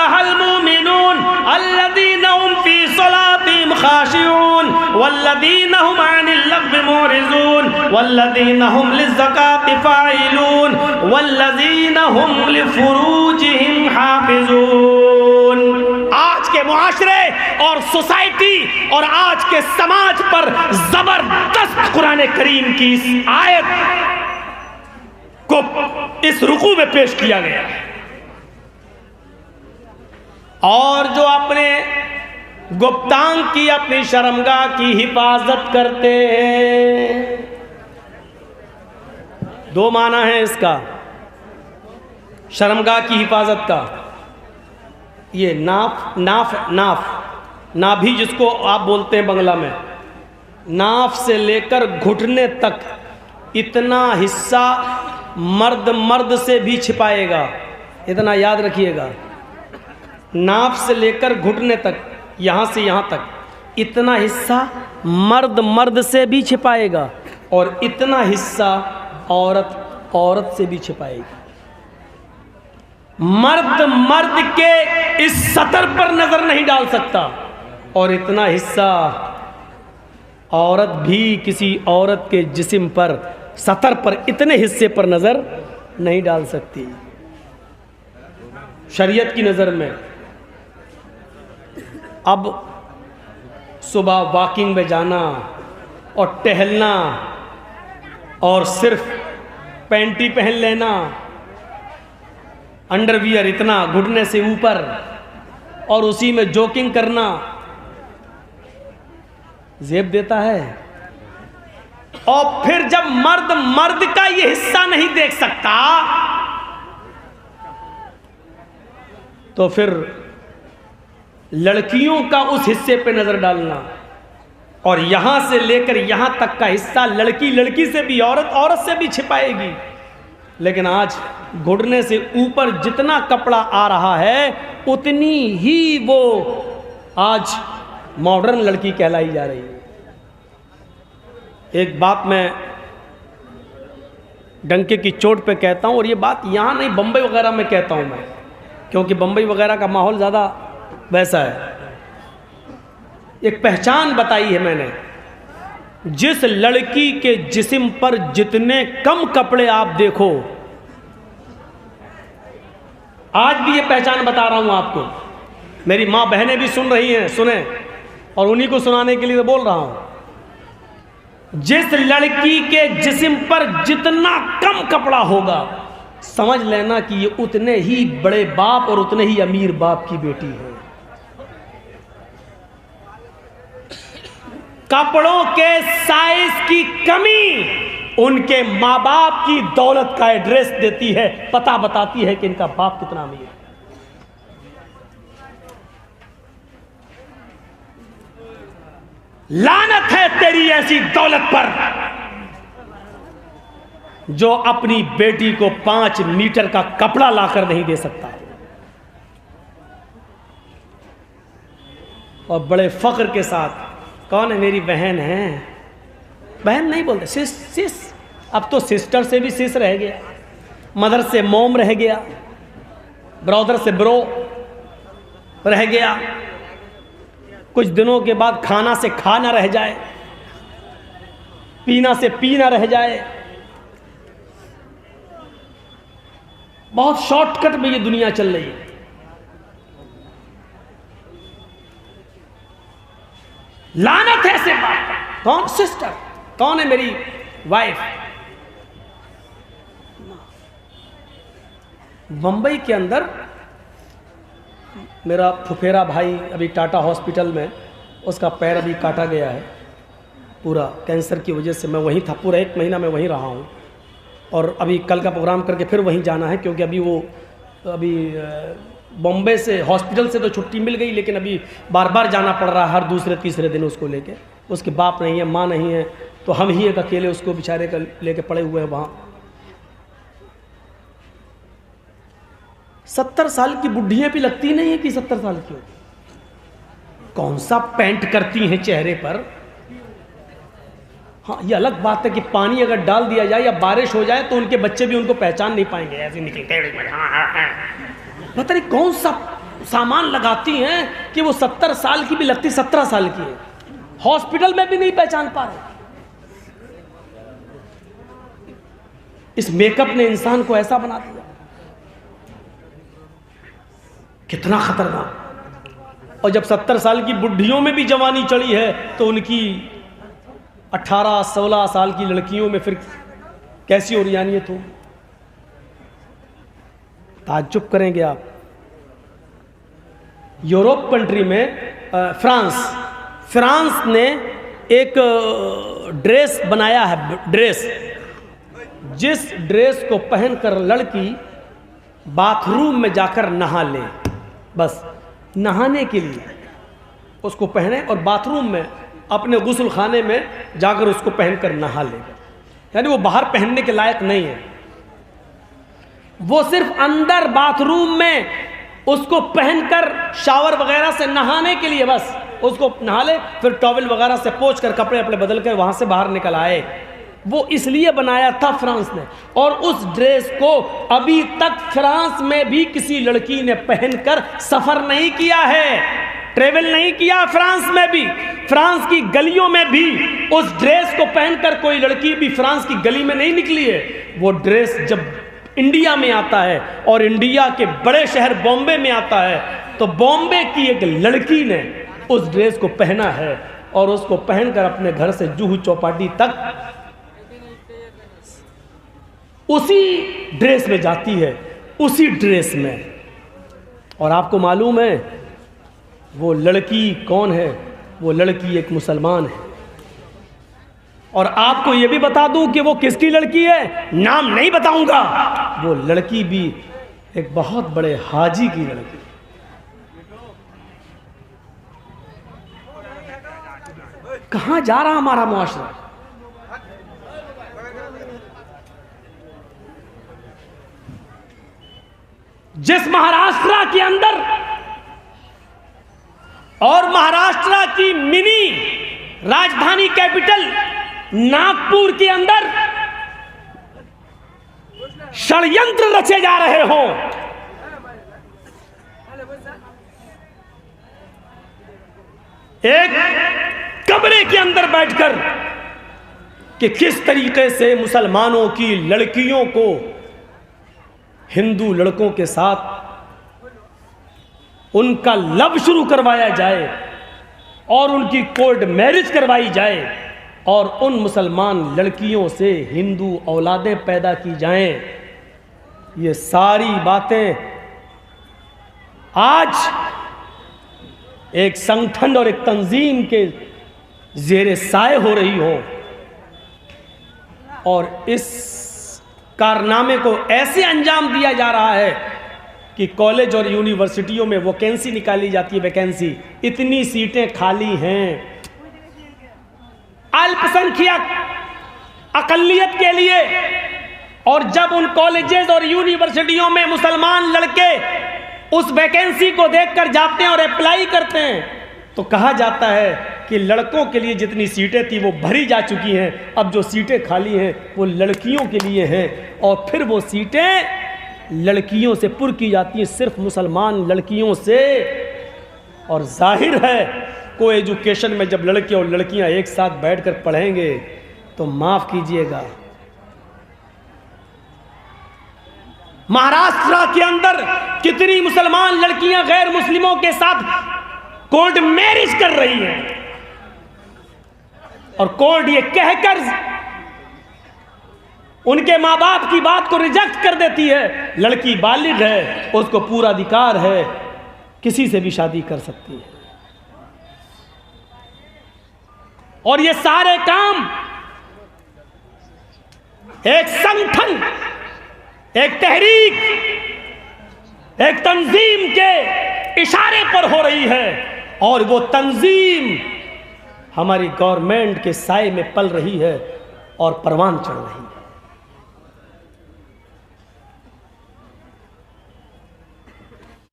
अफ़लहल मुमिनून अल्लज़ीना हुम फ़ी सलातिहिम ख़ाशिऊन वल्लज़ीना हुम अनिल लग़्वी मुरिज़ून वल्लज़ीना हुम लिज़्ज़काति फ़ाइलून वल्लज़ीना हुम लिफ़ुरूजिहिम हाफ़िज़ून। आज के मुआशरे और सोसाइटी और आज के समाज पर जबरदस्त कुरान करीम की इस आयत को इस रुकू में पेश किया गया है। और जो अपने गुप्तांग की, अपनी शर्मगाह की हिफाजत करते हैं, दो माना है इसका शर्मगाह की हिफाजत का। ये नाभि जिसको आप बोलते हैं बंगला में, नाफ से लेकर घुटने तक इतना हिस्सा मर्द से भी छिपाएगा। इतना याद रखिएगा, नाफ से लेकर घुटने तक, यहाँ से यहाँ तक इतना हिस्सा मर्द से भी छिपाएगा और इतना हिस्सा औरत से भी छिपाएगी। मर्द के इस सतर पर नजर नहीं डाल सकता और इतना हिस्सा औरत भी किसी औरत के जिस्म पर, सतर पर, इतने हिस्से पर नजर नहीं डाल सकती। शरीयत की नजर में अब सुबह वॉकिंग में जाना और टहलना और सिर्फ पैंटी पहन लेना, अंडरवियर इतना घुटने से ऊपर और उसी में जोकिंग करना जेब देता है। और फिर जब मर्द का ये हिस्सा नहीं देख सकता तो फिर लड़कियों का उस हिस्से पे नजर डालना और यहां से लेकर यहां तक का हिस्सा लड़की से भी, औरत से भी छिपाएगी। लेकिन आज घुटने से ऊपर जितना कपड़ा आ रहा है उतनी ही वो आज मॉडर्न लड़की कहलाई जा रही है। एक बात मैं डंके की चोट पे कहता हूँ, और ये बात यहाँ नहीं बम्बई वगैरह में कहता हूँ मैं, क्योंकि बम्बई वगैरह का माहौल ज़्यादा वैसा है। एक पहचान बताई है मैंने, जिस लड़की के जिस्म पर जितने कम कपड़े आप देखो, आज भी ये पहचान बता रहा हूं आपको, मेरी माँ बहनें भी सुन रही हैं, सुने, और उन्हीं को सुनाने के लिए तो बोल रहा हूं। जिस लड़की के जिस्म पर जितना कम कपड़ा होगा, समझ लेना कि ये उतने ही बड़े बाप और उतने ही अमीर बाप की बेटी है। कपड़ों के साइज की कमी उनके माँ बाप की दौलत का एड्रेस देती है, पता बताती है कि इनका बाप कितना अमीर है। लानत है तेरी ऐसी दौलत पर जो अपनी बेटी को 5 मीटर का कपड़ा लाकर नहीं दे सकता। और बड़े फख्र के साथ, कौन है? मेरी बहन है। बहन नहीं बोलते, सिस। अब तो सिस्टर से भी सिस रह गया, मदर से मोम रह गया, ब्रदर से ब्रो रह गया, कुछ दिनों के बाद खाना से खाना रह जाए, पीना से पीना रह जाए। बहुत शॉर्टकट में ये दुनिया चल रही है। लानत है ऐसे बात। कौन सिस्टर? कौन है मेरी वाइफ? बंबई के अंदर मेरा फुफेरा भाई अभी टाटा हॉस्पिटल में, उसका पैर अभी काटा गया है पूरा कैंसर की वजह से। मैं वहीं था, पूरा 1 महीना मैं वहीं रहा हूँ, और अभी कल का प्रोग्राम करके फिर वहीं जाना है, क्योंकि अभी बॉम्बे से हॉस्पिटल से तो छुट्टी मिल गई, लेकिन अभी बार बार जाना पड़ रहा है हर दूसरे तीसरे दिन उसको लेके। उसके बाप नहीं है, माँ नहीं है, तो हम ही एक अकेले उसको बेचारे का लेके पड़े हुए हैं वहाँ। 70 साल की बुढ़ियाँ भी लगती नहीं है कि 70 साल की हो। कौन सा पेंट करती हैं चेहरे पर। हाँ, ये अलग बात है कि पानी अगर डाल दिया जाए या बारिश हो जाए तो उनके बच्चे भी उनको पहचान नहीं पाएंगे, ऐसे निकलते। पता नहीं कौन सा सामान लगाती हैं कि वो 70 साल की भी लगती 17 साल की है, हॉस्पिटल में भी नहीं पहचान पा रहे। इस मेकअप ने इंसान को ऐसा बना दिया, कितना खतरनाक। और जब 70 साल की बुढ़ियों में भी जवानी चढ़ी है तो उनकी 18-16 साल की लड़कियों में फिर कैसी ओरियानियत हो, ताज्जुब करेंगे आप। यूरोप कंट्री में फ्रांस ने एक ड्रेस बनाया है, जिस ड्रेस को पहनकर लड़की बाथरूम में जाकर नहा ले, बस नहाने के लिए उसको पहने और बाथरूम में अपने गुस्ल खाने में जाकर उसको पहनकर नहा ले, यानी वो बाहर पहनने के लायक नहीं है, वो सिर्फ अंदर बाथरूम में उसको पहनकर शावर वगैरह से नहाने के लिए बस उसको नहा ले, फिर टॉवल वगैरह से पोंछ कर कपड़े अपने बदल कर वहां से बाहर निकल आए। वो इसलिए बनाया था फ्रांस ने, और उस ड्रेस को अभी तक फ्रांस में भी किसी लड़की ने पहनकर सफर नहीं किया है, ट्रेवल नहीं किया। फ्रांस में भी, फ्रांस की गलियों में भी उस ड्रेस को पहनकर कोई लड़की भी फ्रांस की गली में नहीं निकली है। वो ड्रेस जब इंडिया में आता है और इंडिया के बड़े शहर बॉम्बे में आता है तो बॉम्बे की एक लड़की ने उस ड्रेस को पहना है और उसको पहनकर अपने घर से जूहू चौपाटी तक उसी ड्रेस में जाती है, उसी ड्रेस में। और आपको मालूम है वो लड़की कौन है? वो लड़की एक मुसलमान है। और आपको यह भी बता दूं कि वो किसकी लड़की है, नाम नहीं बताऊंगा। वो लड़की भी एक बहुत बड़े हाजी की लड़की। कहां जा रहा हमारा मुआशरा? जिस महाराष्ट्र के अंदर और महाराष्ट्र की मिनी राजधानी कैपिटल नागपुर के अंदर षड्यंत्र रचे जा रहे हों, एक कमरे के अंदर बैठकर कि किस तरीके से मुसलमानों की लड़कियों को हिंदू लड़कों के साथ उनका लव शुरू करवाया जाए और उनकी कोर्ट मैरिज करवाई जाए और उन मुसलमान लड़कियों से हिंदू औलादें पैदा की जाएं। ये सारी बातें आज एक संगठन और एक तंजीम के ज़ेरे साए हो रही हो, और इस कारनामे को ऐसे अंजाम दिया जा रहा है कि कॉलेज और यूनिवर्सिटियों में वैकेंसी निकाली जाती है। वैकेंसी, इतनी सीटें खाली हैं अल्पसंख्यक अकलियत के लिए, और जब उन कॉलेजेस और यूनिवर्सिटियों में मुसलमान लड़के उस वैकेंसी को देखकर जाते हैं और अप्लाई करते हैं तो कहा जाता है कि लड़कों के लिए जितनी सीटें थी वो भरी जा चुकी हैं, अब जो सीटें खाली हैं वो लड़कियों के लिए हैं। और फिर वो सीटें लड़कियों से पुर की जाती हैं, सिर्फ मुसलमान लड़कियों से। और जाहिर है को एजुकेशन में जब लड़के और लड़कियां एक साथ बैठकर पढ़ेंगे तो माफ कीजिएगा, महाराष्ट्र के अंदर कितनी मुसलमान लड़कियां गैर मुस्लिमों के साथ कोर्ट मैरिज कर रही हैं, और कोर्ट ये कहकर उनके मां बाप की बात को रिजेक्ट कर देती है, लड़की बालिग है, उसको पूरा अधिकार है, किसी से भी शादी कर सकती है। और ये सारे काम एक संगठन, एक तहरीक, एक तंजीम के इशारे पर हो रही है, और वो तंजीम हमारी गवर्नमेंट के साए में पल रही है और परवान चढ़ रही है।